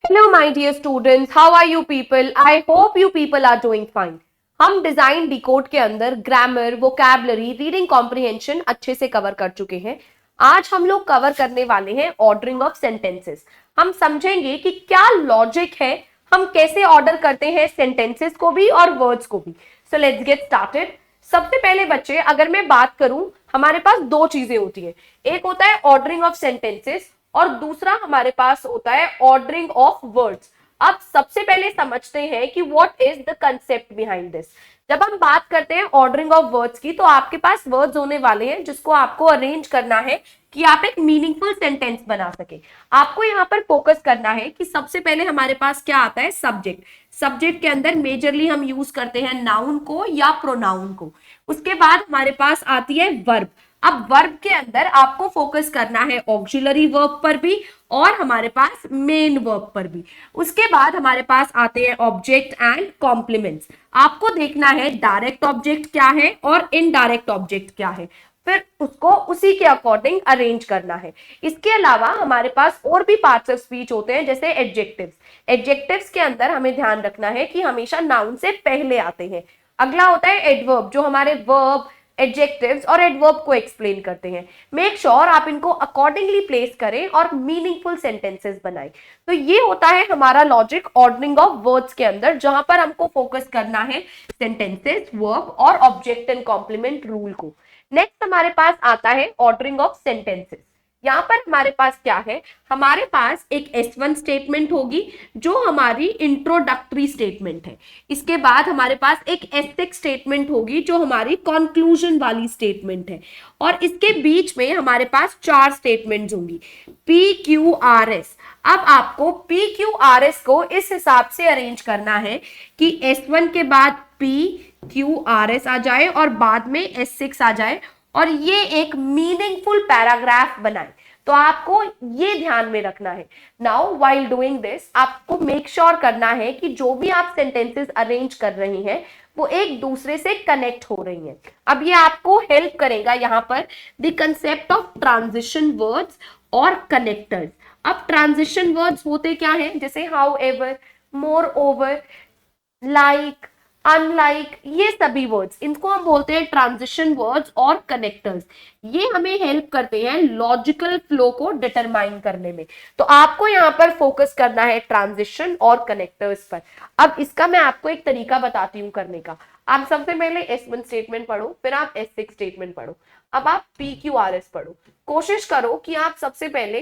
Hello, my dear students. How are you people? I hope you people are doing fine. हम design decode के अंदर grammar, vocabulary, reading comprehension अच्छे से cover कर चुके हैं। आज हम लोग कवर करने वाले हैं ऑर्डरिंग ऑफ सेंटेंसेस। हम समझेंगे कि क्या लॉजिक है, हम कैसे ऑर्डर करते हैं सेंटेंसेस को भी और वर्ड्स को भी। So let's get started. सबसे पहले बच्चे, अगर मैं बात करूं, हमारे पास दो चीजें होती है। एक होता है ऑर्डरिंग ऑफ सेंटेंसेस और दूसरा हमारे पास होता है ऑर्डरिंग ऑफ वर्ड्स। अब सबसे पहले समझते हैं कि what is the concept behind this. जब हम बात करते हैं ऑर्डरिंग ऑफ वर्ड्स की, तो आपके पास वर्ड्स होने वाले हैं जिसको आपको अरेंज करना है कि आप एक मीनिंगफुल सेंटेंस बना सके। आपको यहाँ पर फोकस करना है कि सबसे पहले हमारे पास क्या आता है, सब्जेक्ट। सब्जेक्ट के अंदर मेजरली हम यूज करते हैं नाउन को या प्रोनाउन को। उसके बाद हमारे पास आती है वर्ब। अब वर्ब के अंदर आपको फोकस करना है ऑक्सिलरी वर्ब पर भी और हमारे पास मेन वर्ब पर भी। उसके बाद हमारे पास आते हैं ऑब्जेक्ट एंड कॉम्प्लीमेंट्स। आपको देखना है डायरेक्ट ऑब्जेक्ट क्या है और इनडायरेक्ट ऑब्जेक्ट क्या है, फिर उसको उसी के अकॉर्डिंग अरेंज करना है। इसके अलावा हमारे पास और भी पार्ट्स ऑफ स्पीच होते हैं, जैसे एडजेक्टिव्स। एडजेक्टिव्स के अंदर हमें ध्यान रखना है कि हमेशा नाउन से पहले आते हैं। अगला होता है एडवर्ब, जो हमारे वर्ब, एडजेक्टिव्स और एडवर्ब को एक्सप्लेन करते हैं। मेक श्योर आप इनको अकॉर्डिंगली प्लेस करें और मीनिंगफुल सेंटेंसेस बनाएं। तो ये होता है हमारा लॉजिक ऑर्डरिंग ऑफ वर्ड्स के अंदर, जहां पर हमको फोकस करना है सेंटेंसेस, वर्ब और ऑब्जेक्ट एंड कॉम्प्लीमेंट रूल को। नेक्स्ट हमारे पास आता है ऑर्डरिंग ऑफ सेंटेंसेस। यहाँ पर हमारे पास क्या है, हमारे पास एक S1 स्टेटमेंट होगी जो हमारी इंट्रोडक्टरी स्टेटमेंट है। इसके बाद हमारे पास एक S6 स्टेटमेंट होगी जो हमारी कंक्लूजन वाली स्टेटमेंट है। और इसके बीच में हमारे पास 4 स्टेटमेंट्स होंगी, PQRS। अब आपको PQRS को इस हिसाब से अरेंज करना है कि S1 के बाद PQRS आ जाए और बाद में S6 आ जाए और ये एक मीनिंगफुल पैराग्राफ बनाए। तो आपको ये ध्यान में रखना है। नाउ व्हाइल डूइंग दिस, आपको मेक श्योर करना है कि जो भी आप सेंटेंसेस अरेंज कर रही हैं वो एक दूसरे से कनेक्ट हो रही हैं। अब ये आपको हेल्प करेगा यहाँ पर the concept of transition words और कनेक्टर्स। अब ट्रांजिशन वर्ड्स होते क्या हैं, जैसे how ever, more over, like, unlike, ये सभी वर्ड्स, इनको हम बोलते हैं ट्रांजिशन वर्ड्स और कनेक्टर्स। ये हमें हेल्प करते हैं लॉजिकल फ्लो को डिटरमाइन करने में। तो आपको यहाँ पर फोकस करना है ट्रांजिशन और कनेक्टर्स पर। अब इसका मैं आपको एक तरीका बताती हूँ करने का। आप सबसे पहले S1 स्टेटमेंट पढ़ो, फिर आप S6 स्टेटमेंट पढ़ो, अब आप PQRS पढ़ो। कोशिश करो कि आप सबसे पहले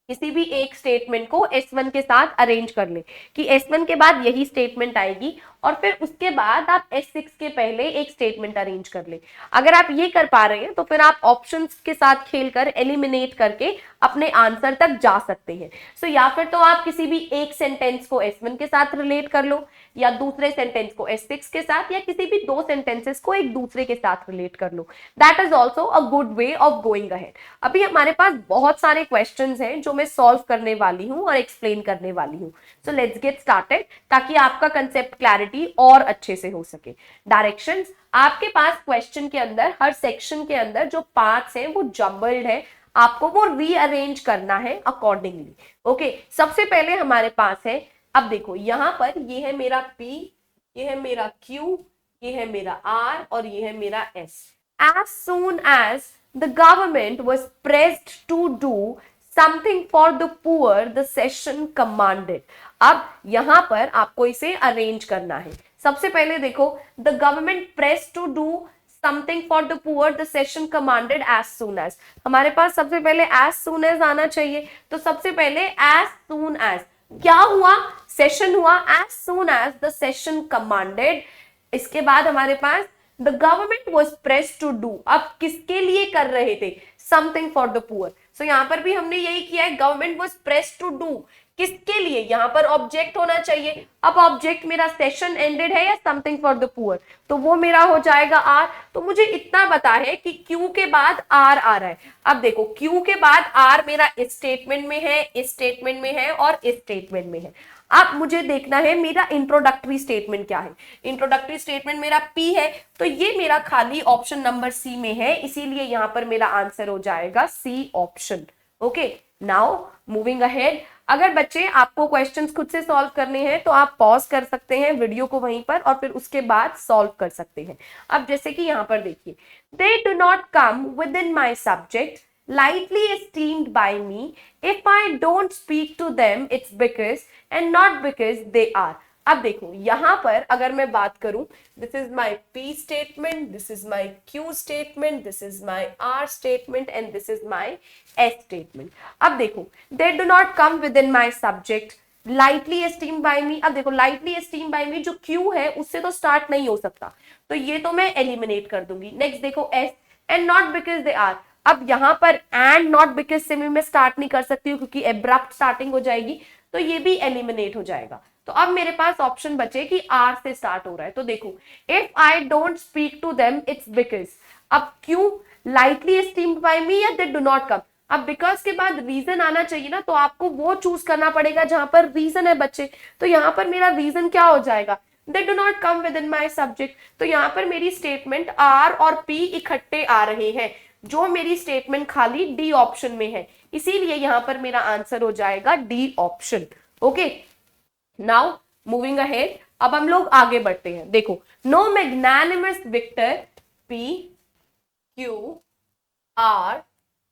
किसी भी एक स्टेटमेंट को S1 के साथ अरेंज कर ले कि S1 के बाद यही स्टेटमेंट आएगी और फिर उसके बाद आप S6 के पहले एक स्टेटमेंट अरेंज कर ले। अगर आप ये कर पा रहे हैं तो फिर आप ऑप्शंस के साथ खेलकर एलिमिनेट करके अपने आंसर तक जा सकते हैं। सो या फिर तो आप किसी भी एक सेंटेंस को S1 के साथ रिलेट कर लो, या दूसरे सेंटेंस को S6 के साथ, या किसी भी 2 सेंटेंसेस को एक दूसरे के साथ रिलेट कर लो। That is also a good way of going ahead. अभी हमारे पास बहुत सारे क्वेश्चंस हैं जो मैं सॉल्व करने वाली हूँ और एक्सप्लेन करने वाली हूँ। सो लेट्स गेट स्टार्टेड, ताकि आपका कंसेप्ट क्लैरिटी और अच्छे से हो सके। डायरेक्शंस, आपके पास क्वेश्चन के अंदर हर सेक्शन के अंदर जो पार्ट्स हैं वो जम्बल्ड है, आपको वो रीअरेंज करना है अकॉर्डिंगली। ओके, सबसे पहले हमारे पास है, अब देखो यहां पर ये है मेरा P, ये है मेरा Q, ये है मेरा R और ये है मेरा S। As soon as the government was pressed to do something for the poor, the session commanded। अब यहां पर आपको इसे अरेंज करना है। सबसे पहले देखो, the government pressed to do something for the poor, the session commanded as soon as। हमारे पास सबसे पहले as soon as आना चाहिए, तो सबसे पहले as soon as क्या हुआ, सेशन हुआ, as soon as the session commanded। इसके बाद हमारे पास the government was pressed to do, अब किसके लिए कर रहे थे, something for the poor। सो यहाँ पर भी हमने यही किया है, government was pressed to do, किसके लिए, यहाँ पर ऑब्जेक्ट होना चाहिए। अब ऑब्जेक्ट मेरा सेशन एंडेड है या समथिंग फॉर द पुअर, तो वो मेरा हो जाएगा आर। तो मुझे इतना पता है कि क्यू के बाद आर आ रहा है। अब देखो क्यू के बाद आर मेरा इस स्टेटमेंट में है, इस स्टेटमेंट में है और इस स्टेटमेंट में है। अब मुझे देखना है मेरा इंट्रोडक्टरी स्टेटमेंट क्या है। इंट्रोडक्टरी स्टेटमेंट मेरा पी है, तो ये मेरा खाली ऑप्शन नंबर सी में है, इसीलिए यहां पर मेरा आंसर हो जाएगा C option. Okay, now moving ahead, अगर बच्चे आपको क्वेश्चंस खुद से सॉल्व करने हैं तो आप पॉज कर सकते हैं वीडियो को वहीं पर और फिर उसके बाद सॉल्व कर सकते हैं। अब जैसे कि यहाँ पर देखिए, दे do not come within my subject lightly esteemed by me. If I don't speak to them, it's because and not because they are. अब देखो यहां पर अगर मैं बात करूं, this is my P statement, this is my Q statement, this is my R statement and this is my S statement. अब देखो, they do not come within my subject lightly esteem by me. अब देखो lightly esteem by मी जो Q है उससे तो start नहीं हो सकता, तो ये तो मैं एलिमिनेट कर दूंगी। नेक्स्ट देखो S, and not because they are. अब यहां पर एंड नॉट बिकॉज से मैं स्टार्ट नहीं कर सकती हूँ क्योंकि एब्रप्ट स्टार्टिंग हो जाएगी, तो ये भी एलिमिनेट हो जाएगा। तो अब मेरे पास ऑप्शन बचे कि आर से स्टार्ट हो रहा है, तो देखो if I don't speak to them it's because. अब क्यों लाइटली एस्टीम्ड बाय मी या दे डू नॉट कम। अब बिकॉज के बाद रीजन आना चाहिए ना, तो आपको वो चूज करना पड़ेगा जहां पर रीजन है बच्चे। तो यहां पर मेरा रीजन क्या हो जाएगा, दे do not come within my subject. तो यहां पर मेरी स्टेटमेंट आर और पी इकट्ठे आ रहे हैं, जो मेरी स्टेटमेंट खाली डी ऑप्शन में है, इसीलिए यहां पर मेरा आंसर हो जाएगा D option. Okay, now moving ahead, अब हम लोग आगे बढ़ते हैं। देखो, no magnanimous victor P Q R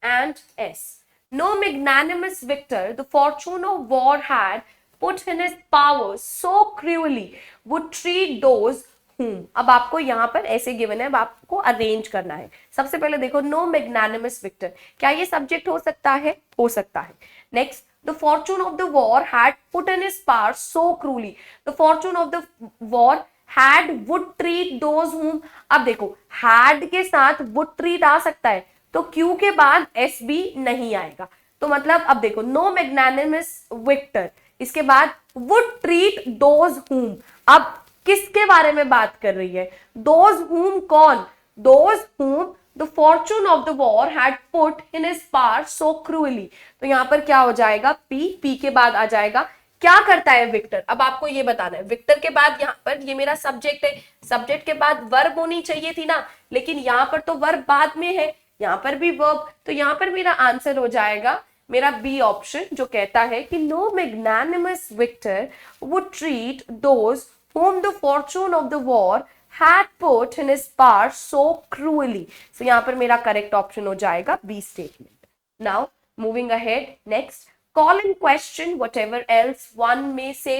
and S, no magnanimous victor the fortune of war had put in his power so cruelly would treat those whom। अब आपको यहां पर ऐसे गिवन है, अब आपको अरेंज करना है। सबसे पहले देखो, नो मैग्नानिमस विक्टर, क्या ये सब्जेक्ट हो सकता है? हो सकता है। Next, the fortune of the war had put in his power so cruelly, the fortune of the war had would treat those whom। अब देखो हैड के साथ वुड ट्रीट आ सकता है, तो क्यू के बाद एस भी नहीं आएगा, तो मतलब अब देखो नो मैग्नानिमस विक्टर, इसके बाद वुड ट्रीट दोज whom। अब किसके बारे में बात कर रही है? दोज whom कौन? Those whom the fortune of the war had put in his power so cruelly. तो यहां पर क्या हो जाएगा? पी, पी के बाद आ जाएगा क्या करता है विक्टर। अब आपको ये बताना है, विक्टर के बाद यहाँ पर ये मेरा सब्जेक्ट है, सब्जेक्ट के बाद वर्ब होनी चाहिए थी ना, लेकिन यहाँ पर तो वर्ब बाद में है, यहाँ पर भी वर्ब, तो यहाँ पर मेरा आंसर हो जाएगा मेरा बी ऑप्शन, जो कहता है कि no magnanimous victor would treat those whom the fortune of the war had put in his power so cruelly। so यहाँ पर मेरा करेक्ट ऑप्शन हो जाएगा B statement. Now moving ahead, next, call in question whatever else one may say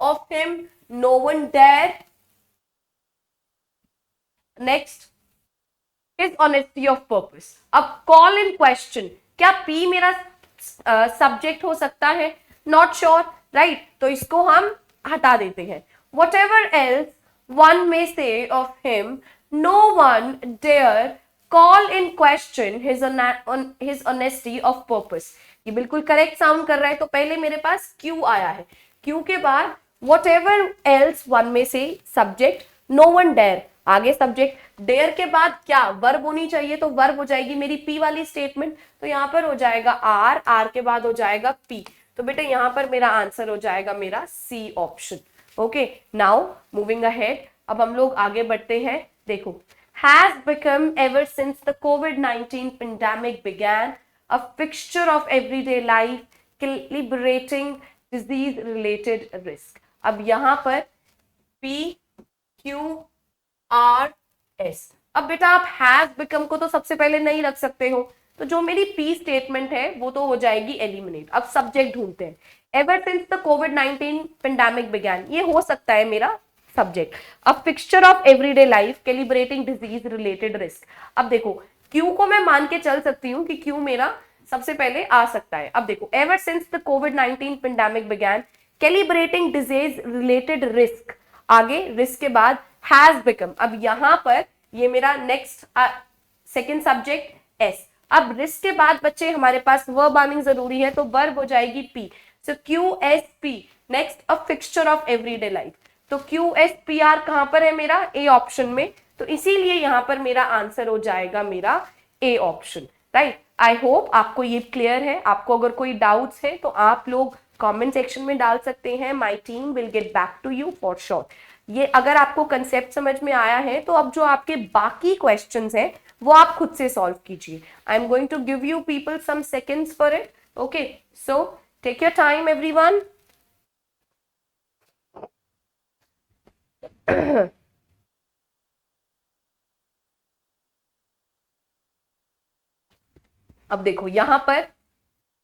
of him, no one dare। next, his honesty of purpose। अब call in question, क्या P मेरा subject हो सकता है? Not sure, right, तो इसको हम हटा देते हैं। whatever else one may say of him, no one dare call in question his honesty of purpose। ये बिल्कुल करेक्ट साउंड कर रहा है, तो पहले मेरे पास Q आया है, Q के बाद whatever else one may say subject, no one dare, आगे सब्जेक्ट, डेयर के बाद क्या वर्ब होनी चाहिए, तो वर्ब हो जाएगी मेरी पी वाली स्टेटमेंट, तो यहां पर हो जाएगा आर, आर के बाद हो जाएगा पी, तो बेटा यहां पर मेरा आंसर हो जाएगा मेरा C option. Okay, now moving ahead, अब हम लोग आगे बढ़ते हैं। देखो, has become ever since the कोविड-19 pandemic began a fixture of everyday life calibrating disease related risk. अब यहां पर पी क्यू आर एस, अब बेटा आप हैज बिकम को तो सबसे पहले नहीं रख सकते हो, तो जो मेरी पी स्टेटमेंट है वो तो हो जाएगी एलिमिनेट। अब सब्जेक्ट ढूंढते हैं, एवर सिंस द कोविड-19 पेंडेमिक बिगैन, ये हो सकता है मेरा सब्जेक्ट। अब fixture of everyday life calibrating disease related risk, अब देखो क्यू को मैं मान के चल सकती हूँ कि क्यू मेरा सबसे पहले आ सकता है। अब देखो, एवर सिंस द कोविड-19 pandemic began calibrating disease related risk, आगे रिस्क के बाद हैज बिकम, अब यहां पर ये मेरा नेक्स्ट सेकेंड सब्जेक्ट एस। अब रिस्क के बाद बच्चे हमारे पास वर्ब आनी जरूरी है, तो वर्ब हो जाएगी P, so Q S P. Next, a fixture of everyday life, तो क्यू एस पी आर कहां पर है मेरा? ए ऑप्शन में, तो इसीलिए यहां पर मेरा आंसर हो जाएगा मेरा A option, right. I hope आपको ये क्लियर है। आपको अगर कोई डाउट्स है तो आप लोग कमेंट सेक्शन में डाल सकते हैं, my team will get back to you for sure. ये अगर आपको कंसेप्ट समझ में आया है तो अब जो आपके बाकी क्वेश्चंस हैं वो आप खुद से सॉल्व कीजिए. I am going to give you people some seconds for it. Okay, so take your time everyone. अब देखो यहां पर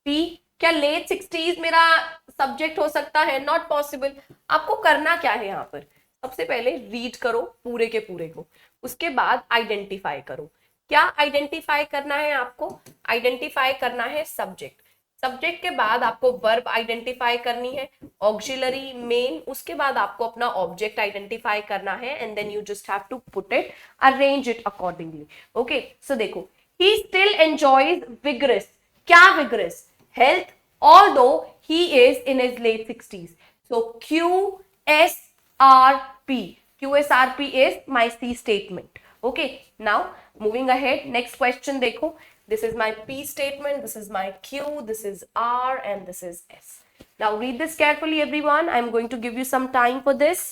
पी, क्या लेट 60s मेरा सब्जेक्ट हो सकता है? Not possible. आपको करना क्या है यहाँ पर? सबसे पहले रीड करो पूरे के पूरे को, उसके बाद आइडेंटिफाई करो. क्या आइडेंटिफाई करना है आपको? आइडेंटिफाई करना है सब्जेक्ट. सब्जेक्ट के बाद आपको वर्ब आइडेंटिफाई करनी है, ऑक्सिलरी, मेन, उसके बाद आपको अपना ऑब्जेक्ट आइडेंटिफाई करना है and then you just have to put it, arrange it accordingly. Okay, so देखो, he still enjoys vigorous. क्या vigorous? Health, although he is in his late 60s. So QSRP. QSRP is my C statement. Okay, now moving ahead, next question देखो. This is my P statement, this is my Q, this is R and this is S. Now read this carefully everyone. I am going to give you some time for this.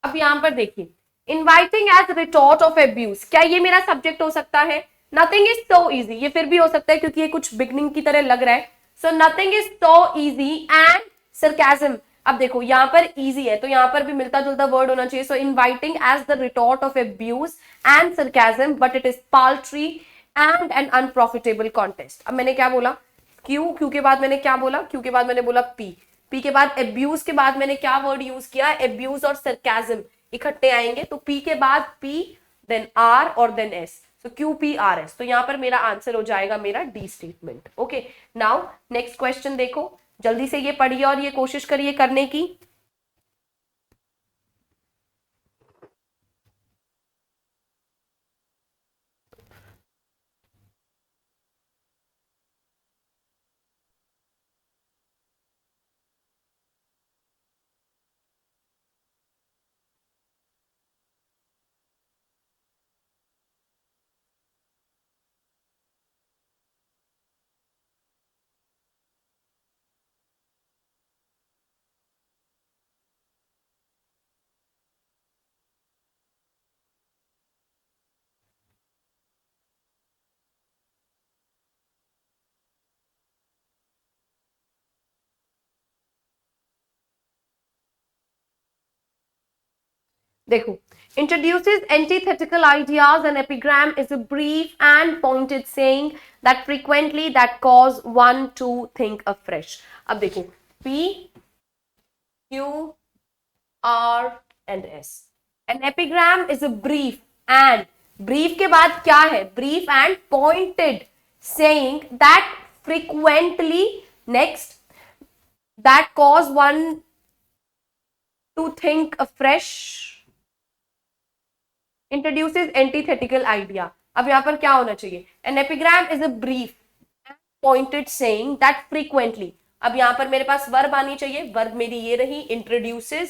अब यहां पर देखिए, inviting as retort of abuse, क्या ये मेरा subject हो सकता है? Nothing is so easy. ये फिर भी हो सकता है क्योंकि ये कुछ बिगनिंग की तरह लग रहा है. So nothing is so easy and sarcasm. अब देखो यहां पर इजी है तो यहां पर भी मिलता जुलता वर्ड होना चाहिए. So inviting as the retort of abuse and sarcasm, but it is paltry and an unprofitable contest. अब मैंने क्या बोला? क्यू के बाद मैंने क्या बोला? क्यू के बाद मैंने बोला पी. पी के बाद एब्यूज के बाद मैंने क्या वर्ड यूज किया? एब्यूज और सरकाजम इकट्ठे आएंगे. तो पी के बाद पी, देन आर और देन एस. सो क्यू पी आर एस. तो यहां पर मेरा आंसर हो जाएगा मेरा D statement. Okay, now next question देखो, जल्दी से ये पढ़िए और ये कोशिश करिए करने की. देखो, introduces antithetical ideas. An epigram is a brief and pointed saying that frequently that cause one to think afresh. अब देखो, P, Q, R and S. An epigram is a brief and, brief के बाद क्या है? Brief and pointed saying that frequently, next, that cause one to think afresh, introduces antithetical idea. अब यहां पर क्या होना चाहिए? An epigram is a brief pointed saying that frequently. अब यहां पर मेरे पास वर्ब आनी चाहिए. वर्ब मेरी ये रही, introduces.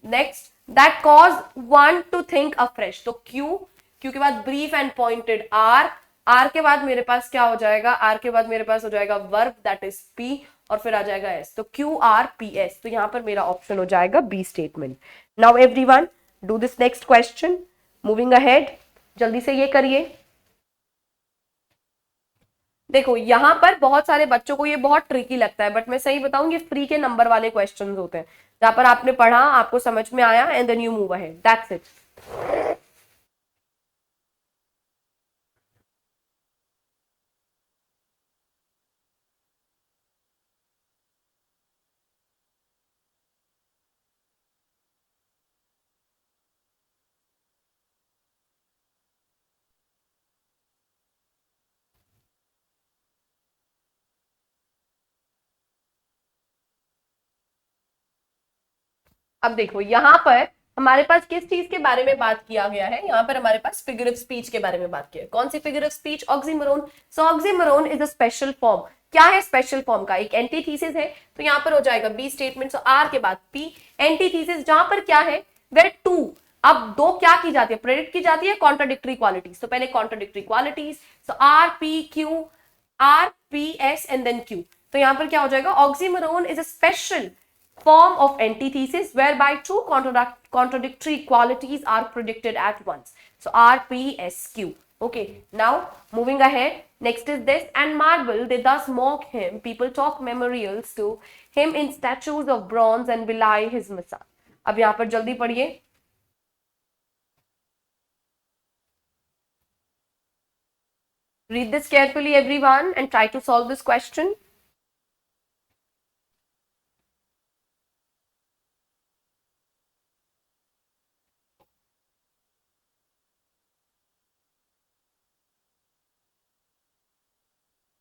Next, that cause one to think afresh. तो Q, Q के बाद brief and pointed R, R के बाद मेरे पास क्या हो जाएगा? R के बाद मेरे पास हो जाएगा वर्ब, that is P, और फिर आ जाएगा S. तो Q R P S. तो यहां पर मेरा ऑप्शन हो जाएगा B statement. Now everyone do this next question. Moving ahead, जल्दी से ये करिए. देखो यहां पर बहुत सारे बच्चों को ये बहुत ट्रिकी लगता है, बट मैं सही बताऊं ये फ्री के नंबर वाले क्वेश्चंस होते हैं जहां पर आपने पढ़ा, आपको समझ में आया and then you move ahead. That's it. अब देखो यहाँ पर हमारे पास किस चीज के बारे में बात किया गया है, यहाँ पर हमारे पास फिगर ऑफ स्पीच के बारे में बात किया है। कौन सी figure of speech? Oxymoron. So oxymoron is a special form. क्या है स्पेशल फॉर्म का? एक एंटीथीसिस है, तो यहाँ पर हो जाएगा बी स्टेटमेंट, आर के बाद पी। एंटीथीसिस जहां पर क्या है, वेर टू, अब दो क्या की जाती है, प्रेडिक्ट की जाती है कॉन्ट्राडिक्टरी क्वालिटीज। तो पहले contradictory qualities, so R P Q, R P S and then Q. तो यहां पर क्या हो जाएगा, oxymoron is a special form of antithesis whereby two contradictory qualities are predicted at once. So RPSQ. Okay, now moving ahead. Next is this. And marble, they thus mock him. People talk memorials to him in statues of bronze and belie his missile. अब यहाँ पर जल्दी पढ़िए. Read this carefully, everyone, and try to solve this question.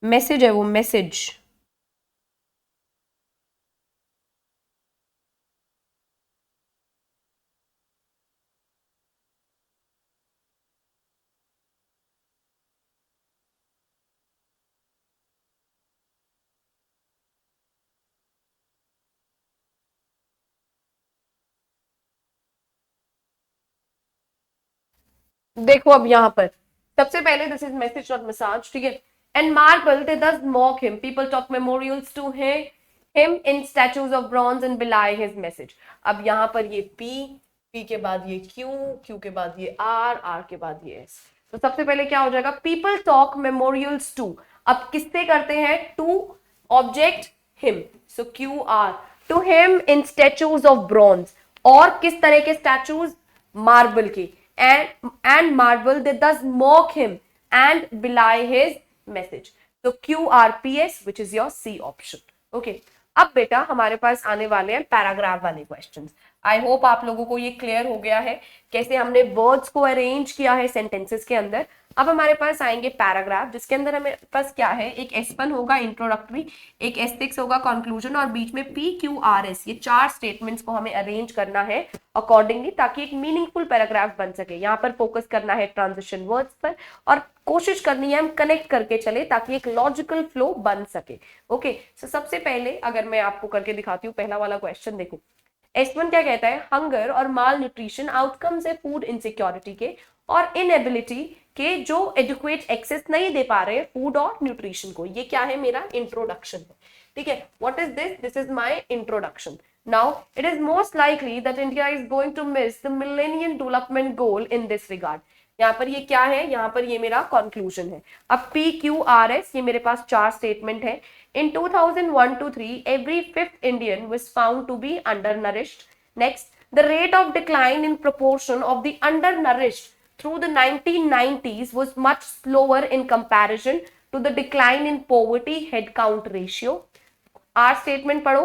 Message है वो, message. देखो अब यहाँ पर सबसे पहले this is message not massage, ठीक है. And marble they does mock him, people talk memorials to him in statues of bronze and belie his message. अब यहाँ पर ये पी के बाद ये क्यू के बाद ये आर के बाद ये एस. तो सबसे पहले क्या हो जाएगा, पीपल टॉक मेमोरियल्स टू. अब किससे करते हैं, to object him, so Q R, to him in statues of bronze. और किस तरह के स्टैचूज, मार्बल के. and marvel they thus mock him and belie his message. So QRPS, which is your C option. Okay. अब बेटा हमारे पास आने वाले हैं पैराग्राफ वाले क्वेश्चंस. आई होप आप लोगों को ये क्लियर हो गया है कैसे हमने वर्ड्स को अरेंज किया है सेंटेंसेस के अंदर. अब हमारे पास आएंगे पैराग्राफ, जिसके अंदर हमें पास क्या है, एक S1 होगा इंट्रोडक्टरी, एक S6 होगा कंक्लूजन, और बीच में PQRS. ये चार स्टेटमेंट्स को हमें अरेंज करना है अकॉर्डिंगली, ताकि एक मीनिंगफुल पैराग्राफ बन सके. यहाँ पर फोकस करना है ट्रांजिशन वर्ड्स पर, और कोशिश करनी है हम कनेक्ट करके चले ताकि एक लॉजिकल फ्लो बन सके. ओके, सो सबसे पहले अगर मैं आपको करके दिखाती हूँ पहला वाला क्वेश्चन. देखो S1 क्या कहता है, हंगर और माल न्यूट्रिशन आउटकम्स है फूड इनसिक्योरिटी के और इनएबिलिटी के, जो एडुकेट एक्सेस नहीं दे पा रहे फूड और न्यूट्रिशन को. ये क्या है, मेरा इंट्रोडक्शन है. ठीक है, what is this, this is my introduction. Now it is most likely that India is going to miss the millennium development goal in this regard. यहाँ पर ये क्या है, यहाँ पर ये मेरा कंक्लूजन है. अब PQRS, ये मेरे पास चार स्टेटमेंट है. In 2001-3, every fifth Indian was found to be undernourished. Next, the rate of decline in proportion of the undernourished through the 1990s was much slower in comparison to the decline in poverty head count ratio. Our statement पढ़ो.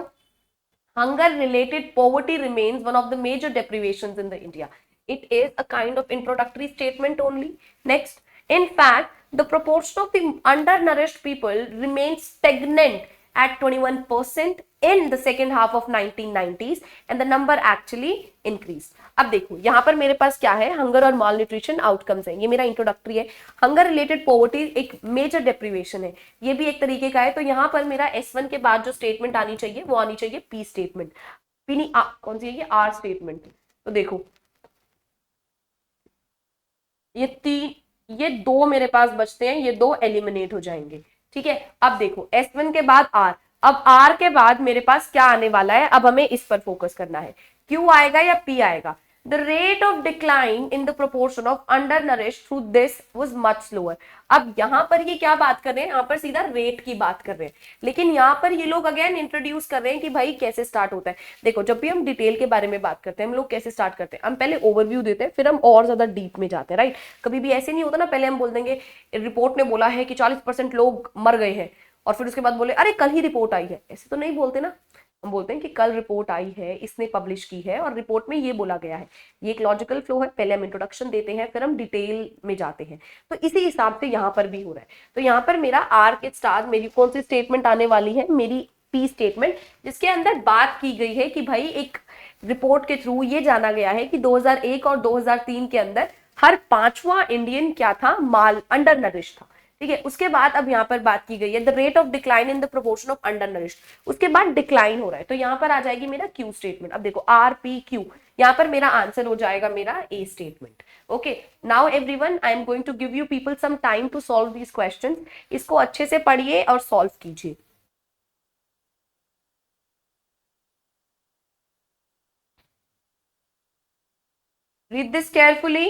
Hunger-related poverty remains one of the major deprivations in the India. It is a kind of introductory statement only. Next, in fact, the proportion of the undernourished people remained stagnant at 21% in the second half of 1990s and the number actually increased. अब देखो यहाँ पर मेरे पास क्या है, hunger और माल nutrition outcomes है. ये मेरा इंट्रोडक्टरी है. हंगर रिलेटेड पॉवर्टी एक मेजर डेप्रीवेशन है, ये भी एक तरीके का है. तो यहाँ पर मेरा S1 के बाद जो स्टेटमेंट आनी चाहिए वो आनी चाहिए P स्टेटमेंट. P नहीं, कौन सी है ये, R स्टेटमेंट. तो देखो ये दो मेरे पास बचते हैं, ये दो एलिमिनेट हो जाएंगे. ठीक है, अब देखो S1 के बाद R. अब R के बाद मेरे पास क्या आने वाला है, अब हमें इस पर फोकस करना है. Q आएगा या P आएगा. The rate of decline in the proportion of undernourished through this was much slower. अब यहाँ पर ये क्या बात कर रहे हैं, यहाँ पर सीधा रेट की बात कर रहे हैं, लेकिन यहाँ पर ये लोग अगेन इंट्रोड्यूस कर रहे हैं कि भाई कैसे स्टार्ट होता है. देखो जब भी हम डिटेल के बारे में बात करते हैं, हम लोग कैसे स्टार्ट करते हैं, हम पहले ओवरव्यू देते हैं, फिर हम और ज्यादा डीप में जाते हैं. राइट, कभी भी ऐसे नहीं होता ना, पहले हम बोल देंगे रिपोर्ट ने बोला है कि 40% लोग मर गए हैं, और फिर उसके बाद बोले अरे कल ही रिपोर्ट आई है. ऐसे तो नहीं बोलते ना, हम बोलते हैं कि कल रिपोर्ट आई है, इसने पब्लिश की है और रिपोर्ट में ये बोला गया है. ये एक लॉजिकल फ्लो है, पहले हम इंट्रोडक्शन देते हैं फिर हम डिटेल में जाते हैं. तो इसी हिसाब से यहाँ पर भी हो रहा है. तो यहाँ पर मेरा आर के स्टार, मेरी कौन सी स्टेटमेंट आने वाली है, मेरी पी स्टेटमेंट, जिसके अंदर बात की गई है कि भाई एक रिपोर्ट के थ्रू ये जाना गया है कि 2001 और 2003 के अंदर हर पांचवा इंडियन क्या था, माल अंडर नरिश था। ठीक है, उसके बाद अब यहाँ पर बात की गई है the rate of decline in the proportion of under nourish, उसके बाद डिक्लाइन हो रहा है, तो यहाँ पर आ जाएगी मेरा क्यू स्टेटमेंट। अब देखो आर पी क्यू, यहाँ पर मेरा आंसर हो जाएगा मेरा a statement. Okay, now everyone I am going to give you people some time to solve these questions. इसको अच्छे से पढ़िए और सॉल्व कीजिए। Read this carefully.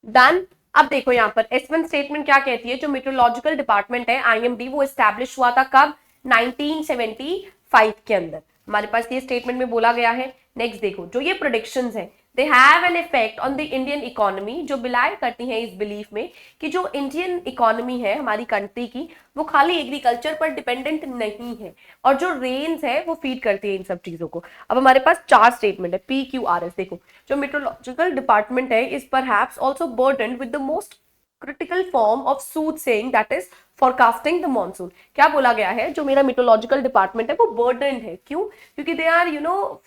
डन। अब देखो यहाँ पर S1 स्टेटमेंट क्या कहती है, जो मेट्रोलॉजिकल डिपार्टमेंट है आईएमडी, वो एस्टैब्लिश हुआ था कब, 1975 के अंदर। हमारे पास ये स्टेटमेंट में बोला गया है। नेक्स्ट देखो, जो ये प्रोडिक्शंस है they have an effect on the Indian economy, जो बिलाई करती हैं इस बिलीफ में कि जो इंडियन इकोनॉमी है हमारी कंट्री की, वो खाली एग्रीकल्चर पर डिपेंडेंट नहीं है, और जो रेन्स है वो फीड करती है इन सब चीजों को। अब हमारे पास चार स्टेटमेंट है PQRS। देखो, जो मेट्रोलॉजिकल डिपार्टमेंट है is perhaps also burdened with the most critical form of soothsaying, that is forecasting the monsoon. क्या बोला गया है, जो मेरा मेट्रोलॉजिकल डिपार्टमेंट है वो बर्डन्ड है, क्यों, क्योंकि दे आर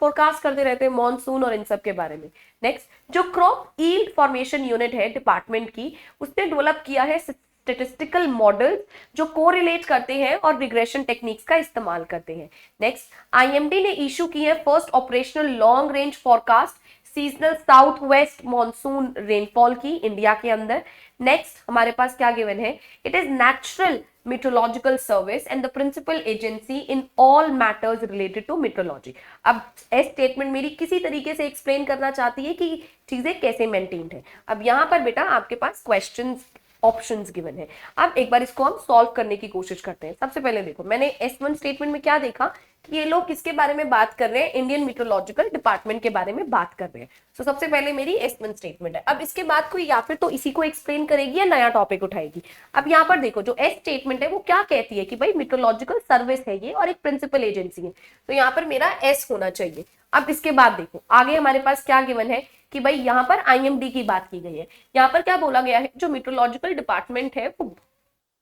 फोरकास्ट करते रहते हैं मॉनसून और इन सब के बारे में। नेक्स्ट, जो क्रॉप ईल्ड फॉर्मेशन यूनिट है डिपार्टमेंट की, उसने डेवलप किया है स्टेटिस्टिकल मॉडल्स जो कोरिलेट करते हैं और रिग्रेशन टेक्निक्स का इस्तेमाल करते हैं। नेक्स्ट, आईएमडी ने इशू की है first operational long range forecast seasonal south west monsoon rainfall की इंडिया के अंदर। नेक्स्ट हमारे पास क्या गिवन है, it is natural meteorological service and the principal agency in all matters related to meteorology। अब एस स्टेटमेंट मेरी किसी तरीके से एक्सप्लेन करना चाहती है कि चीजें कैसे मेंटेन्ड है। अब यहाँ पर बेटा आपके पास क्वेश्चंस ऑप्शंस गिवन है। अब एक बार इसको हम सॉल्व करने की कोशिश करते हैं। सबसे पहले देखो, मैंने S1 स्टेटमेंट में क्या देखा कि ये लोग किसके बारे में बात कर रहे हैं, इंडियन मेट्रोलॉजिकल डिपार्टमेंट के बारे में बात कर रहे हैं। तो सबसे पहले मेरी S1 स्टेटमेंट है। अब इसके बाद कोई या फिर तो इसी को एक्सप्लेन करेगी या नया टॉपिक उठाएगी। अब यहाँ पर देखो, जो S स्टेटमेंट है वो क्या कहती है कि भाई मेट्रोलॉजिकल सर्विस है ये और एक प्रिंसिपल एजेंसी है, तो यहाँ पर मेरा S होना चाहिए। अब इसके बाद देखो आगे हमारे पास क्या गिवन है कि भाई यहाँ पर आईएमडी की बात की गई है। यहाँ पर क्या बोला गया है, जो मेट्रोलॉजिकल डिपार्टमेंट है वो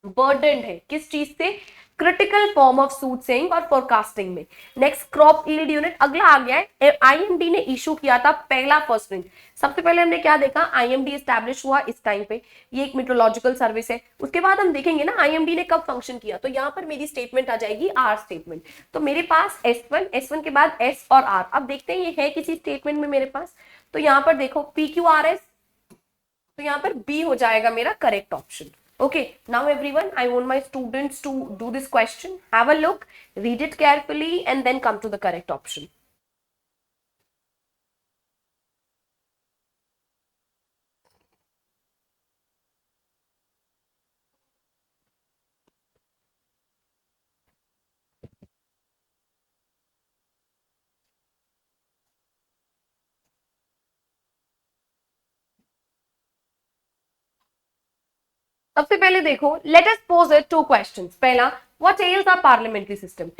बर्डन्ड है किस चीज से, क्रिटिकल फॉर्म ऑफ सूथसेइंग और फोरकास्टिंग में। नेक्स्ट, क्रॉप ईल्ड यूनिट अगला आ गया है, आईएमडी ने इशू किया था पहला फर्स्ट रेंज। सबसे पहले हमने क्या देखा, आईएमडी एस्टैब्लिश हुआ इस टाइम पे, ये एक मेट्रोलॉजिकल सर्विस है। उसके बाद हम देखेंगे ना आईएमडी ने कब फंक्शन किया, तो यहाँ पर मेरी स्टेटमेंट आ जाएगी आर स्टेटमेंट। तो मेरे पास S1 के बाद S और R। अब देखते हैं ये है किसी स्टेटमेंट में मेरे पास, तो यहाँ पर देखो PQRS, तो यहाँ पर B हो जाएगा मेरा correct option. Okay, now everyone, I want my students to do this question. Have a look, read it carefully, and then come to the correct option. सबसे पहले देखो, let us pose it two questions. पहला, what ails our parliamentary system?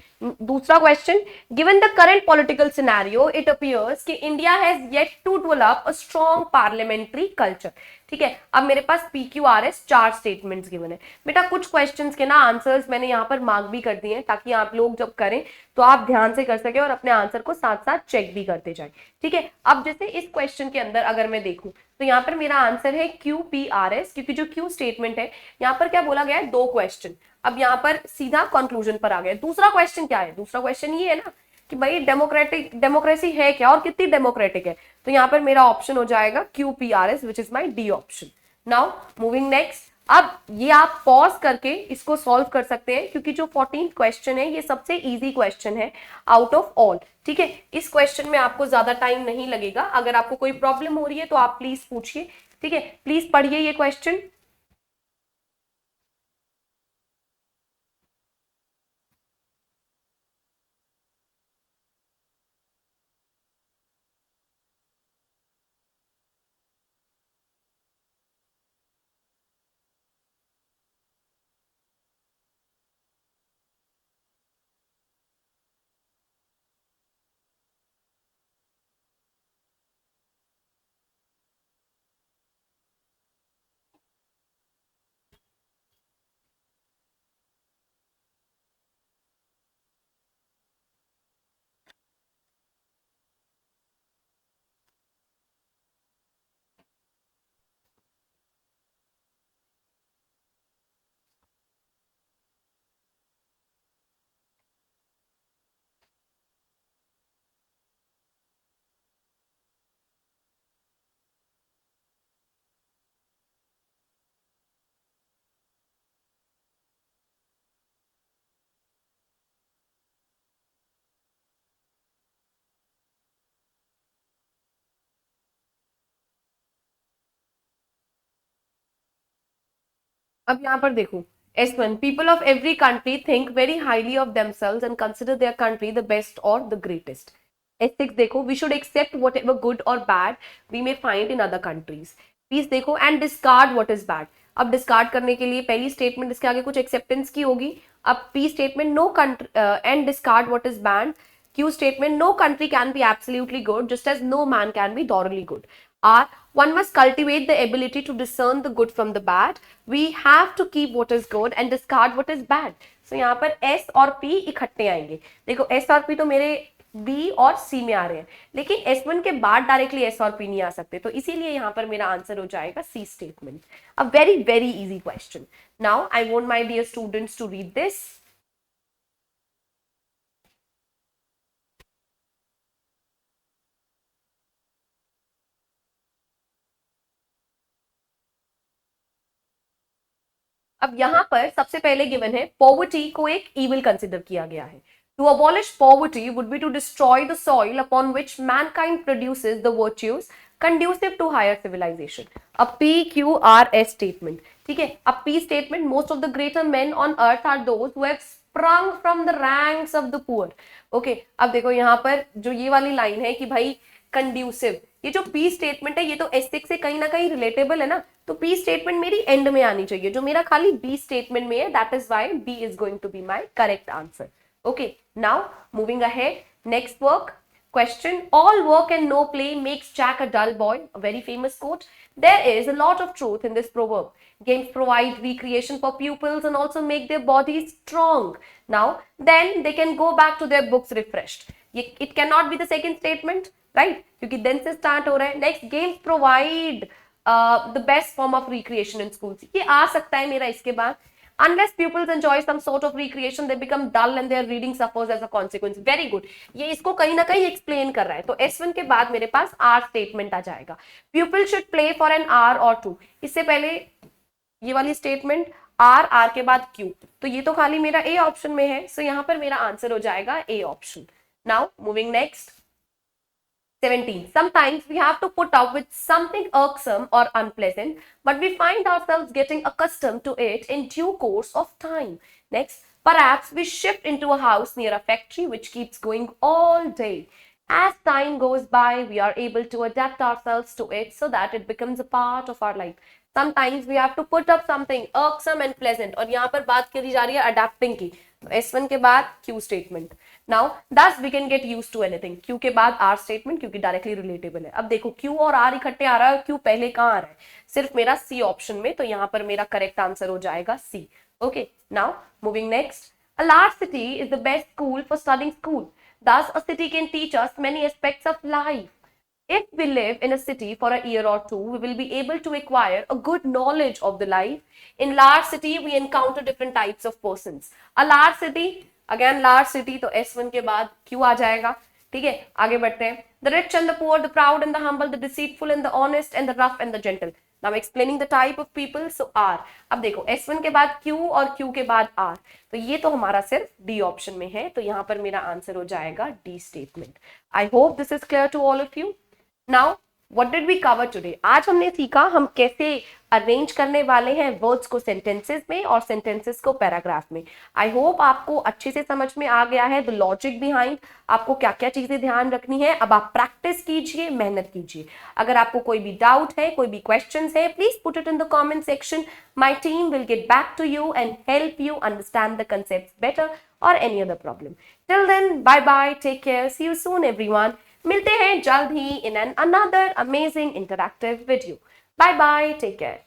दूसरा question, given the current political scenario it appears कि India has yet to develop a strong parliamentary culture। ठीक है, अब मेरे पास PQRS चार स्टेटमेंट्स गिवन है। बेटा कुछ क्वेश्चंस के ना आंसर्स मैंने यहाँ पर मार्क भी कर दिए हैं, ताकि आप लोग जब करें तो आप ध्यान से कर सके और अपने आंसर को साथ साथ चेक भी करते जाए। ठीक है, अब जैसे इस क्वेश्चन के अंदर अगर मैं देखूं तो यहाँ पर मेरा आंसर है QPRS, क्योंकि जो Q स्टेटमेंट है यहाँ पर क्या बोला गया है, दो क्वेश्चन। अब यहाँ पर सीधा कंक्लूजन पर आ गया। दूसरा क्वेश्चन क्या है, दूसरा क्वेश्चन ये है ना कि भाई डेमोक्रेसी है क्या और कितनी डेमोक्रेटिक है, तो यहाँ पर मेरा ऑप्शन हो जाएगा QPRS, which is my D option. Now moving next, अब ये आप पॉज करके इसको सॉल्व कर सकते हैं, क्योंकि जो 14th क्वेश्चन है ये सबसे इजी क्वेश्चन है आउट ऑफ ऑल। ठीक है, इस क्वेश्चन में आपको ज्यादा टाइम नहीं लगेगा। अगर आपको कोई प्रॉब्लम हो रही है तो आप प्लीज पूछिए। ठीक है, प्लीज पढ़िए ये क्वेश्चन। अब यहाँ पर देखो, S1, people of every country think very highly of themselves and consider their country the best or the greatest. S6 देखो, we should accept whatever good or bad we may find in other countries. Please देखो, and discard what is bad. अब discard करने के लिए पहली statement इसके आगे कुछ एक्सेप्टेंस की होगी। अब P statement, no country and discard what is bad. Q statement, no country can be absolutely good, just as no man can be thoroughly good. R, one must cultivate the ability to discern the good from the bad. We have to keep what is good and discard what is bad. So यहाँ पर S और P इकट्ठे आएंगे। देखो S और P तो मेरे B और C में आ रहे हैं, लेकिन S1 के बाद डायरेक्टली S और P नहीं आ सकते, तो इसीलिए यहाँ पर मेरा आंसर हो जाएगा C statement. A very very easy question. Now I want my dear students to read this. अब यहां पर सबसे पहले गिवन है, पॉवर्टी को एक ईविल कंसिडर किया गया है। To abolish poverty would be to destroy the soil upon which mankind produces the virtues conducive to higher civilisation. अब PQRS स्टेटमेंट, ठीक है। अब P statement, most of the greater men on earth are those who have sprung from the ranks of the poor। Okay, अब देखो यहाँ पर जो ये वाली लाइन है कि भाई कंड्यूसिव, ये जो P स्टेटमेंट है ये तो S6 से कहीं ना कहीं रिलेटेबल है ना, तो P स्टेटमेंट मेरी एंड में आनी चाहिए, जो मेरा खाली B स्टेटमेंट में है। That is why B is going to be my correct answer. Okay, now moving ahead, next work question, all work and no play makes Jack a dull boy, a very famous quote. There is a lot of truth in this proverb. Games provide recreation for pupils and also make their bodies strong. Now then they can go back to their books refreshed. It cannot be the second statement, right? क्योंकि then से start हो रहा है। Next, games provide the best form of recreation in schools. ये आ सकता है मेरा इसके बाद। Unless pupils enjoy some sort of recreation, they become dull and their reading suffers as a consequence. Very good. ये इसको कहीं ना कहीं explain कर रहा है, तो S1 के बाद मेरे पास R statement आ जाएगा। Pupil should play for an hour or two. इससे पहले ये वाली statement R के बाद Q, तो ये तो खाली मेरा A ऑप्शन में है, सो यहाँ पर मेरा आंसर हो जाएगा A option. Now moving next. 17. Sometimes we have to put up with something irksome or unpleasant, but we find ourselves getting accustomed to it in due course of time. Next, perhaps we shift into a house near a factory which keeps going all day. As time goes by, we are able to adapt ourselves to it so that it becomes a part of our life. Sometimes we have to put up something irksome and pleasant, और यहाँ पर बात करी जा रही है adapting की, तो S1 के बाद Q statement. Now thus we can get used to anything. Q के बाद R स्टेटमेंट, क्योंकि डायरेक्टली रिलेटेबल है। अब देखो Q और R इकट्ठे आ रहा है, Q पहले कहाँ आ रहा है, सिर्फ मेरा C ऑप्शन में, तो यहाँ पर मेरा करेक्ट आंसर हो जाएगा C। Okay, now moving next. A large city is the best school for studying school. Thus, a city can teach us many aspects of life. If we live in a city for a year or two, we will be able to acquire a good knowledge of the life. In large city, we encounter different types of persons. A large city, again large city, तो S1 के बाद Q आ जाएगा। ठीक है, आगे बढ़ते हैं। The rich and the poor, the proud and the humble, the deceitful and the honest, and the rough and the gentle. Now explaining the type of people. So R, अब देखो S1 के बाद Q और Q के बाद R, तो ये तो हमारा सिर्फ डी ऑप्शन में है, तो यहाँ पर मेरा आंसर हो जाएगा D statement. I hope this is clear to all of you. Now what did we cover today? आज हमने सीखा हम कैसे अरेंज करने वाले हैं वर्ड्स को सेंटेंसेस में और सेंटेंसेस को पैराग्राफ में. आई होप आपको अच्छे से समझ में आ गया है द लॉजिक बिहाइंड, आपको क्या क्या चीजें ध्यान रखनी है. अब आप प्रैक्टिस कीजिए, मेहनत कीजिए. अगर आपको कोई भी डाउट है, कोई भी क्वेश्चन है, please put it in the comment section. My team will get back to you and help you understand the concept better और any other problem. Till then, bye bye, take care, see you soon everyone. मिलते हैं जल्द ही in an another amazing interactive video. Bye bye, take care.